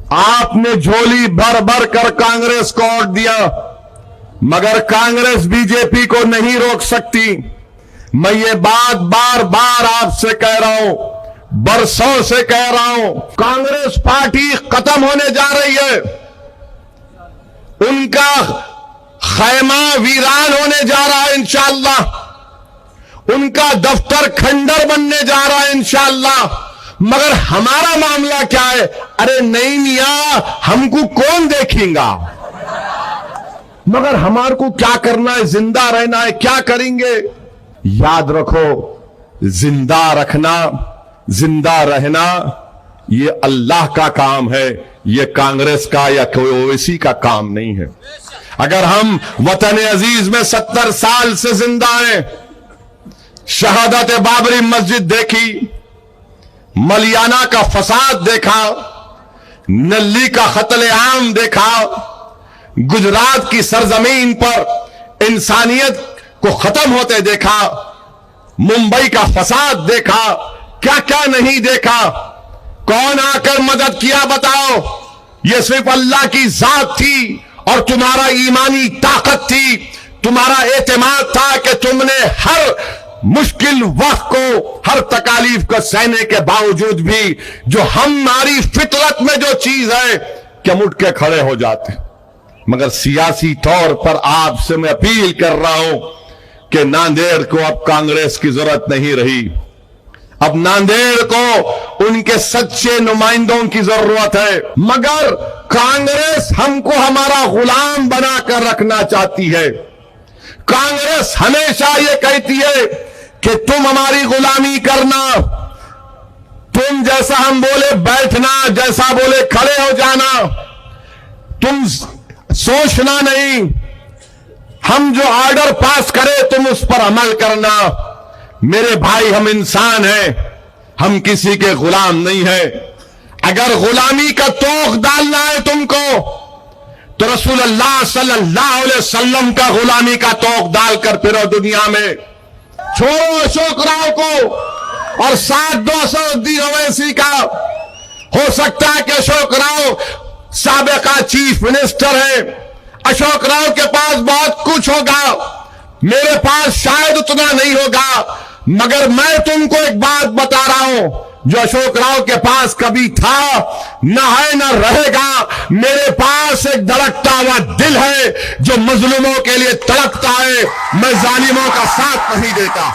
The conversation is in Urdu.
آپ نے جھولی بھر بھر کر کانگریس کو ووٹ دیا، مگر کانگریس بی جے پی کو نہیں روک سکتی۔ میں یہ بات بار بار آپ سے کہہ رہا ہوں، برسوں سے کہہ رہا ہوں، کانگریس پارٹی ختم ہونے جا رہی ہے، ان کا خیمہ ویران ہونے جا رہا ہے انشاءاللہ، ان کا دفتر کھنڈر بننے جا رہا ہے انشاءاللہ، مگر ہمارا معاملہ کیا ہے؟ ارے نہیں میاں، ہم کو کون دیکھیں گا؟ مگر ہمارے کو کیا کرنا ہے؟ زندہ رہنا ہے، کیا کریں گے؟ یاد رکھو، زندہ رکھنا، زندہ رہنا یہ اللہ کا کام ہے، یہ کانگریس کا یا کوئی اویسی کا کام نہیں ہے۔ اگر ہم وطن عزیز میں 70 سال سے زندہ ہیں، شہادت بابری مسجد دیکھی، ملیانہ کا فساد دیکھا، نلی کا قتل عام دیکھا، گجرات کی سرزمین پر انسانیت کو ختم ہوتے دیکھا، ممبئی کا فساد دیکھا، کیا کیا نہیں دیکھا؟ کون آ کر مدد کیا بتاؤ؟ یہ صرف اللہ کی ذات تھی اور تمہارا ایمانی طاقت تھی، تمہارا اعتماد تھا کہ تم نے ہر مشکل وقت کو، ہر تکالیف کو سہنے کے باوجود بھی جو ہماری فطرت میں جو چیز ہے کہ ہم اٹھ کے کھڑے ہو جاتے۔ مگر سیاسی طور پر آپ سے میں اپیل کر رہا ہوں کہ ناندیڑ کو اب کانگریس کی ضرورت نہیں رہی، اب ناندیڑ کو ان کے سچے نمائندوں کی ضرورت ہے، مگر کانگریس ہم کو ہمارا غلام بنا کر رکھنا چاہتی ہے۔ کانگریس ہمیشہ یہ کہتی ہے کہ تم ہماری غلامی کرنا، تم جیسا ہم بولے بیٹھنا، جیسا بولے کھڑے ہو جانا، تم سوچنا نہیں، ہم جو آرڈر پاس کرے تم اس پر عمل کرنا۔ میرے بھائی، ہم انسان ہیں، ہم کسی کے غلام نہیں ہیں۔ اگر غلامی کا توق ڈالنا ہے تم کو تو رسول اللہ صلی اللہ علیہ وسلم کا غلامی کا توق ڈال کر پھرو دنیا میں۔ چھوڑو اشوک راؤ کو اور ساتھ دو اسدالدین اویسی کا۔ ہو سکتا ہے کہ اشوک راؤ سابقہ چیف منسٹر ہے، اشوک راؤ کے پاس بہت کچھ ہوگا، میرے پاس شاید اتنا نہیں ہوگا، مگر میں تم کو ایک بات بتا رہا ہوں، جو اشوک راؤ کے پاس کبھی تھا، نہ ہے نہ رہے گا۔ میرے پاس ایک دھڑکتا ہوا دل ہے جو مظلوموں کے لیے تڑپتا ہے، میں ظالموں کا ساتھ نہیں دیتا۔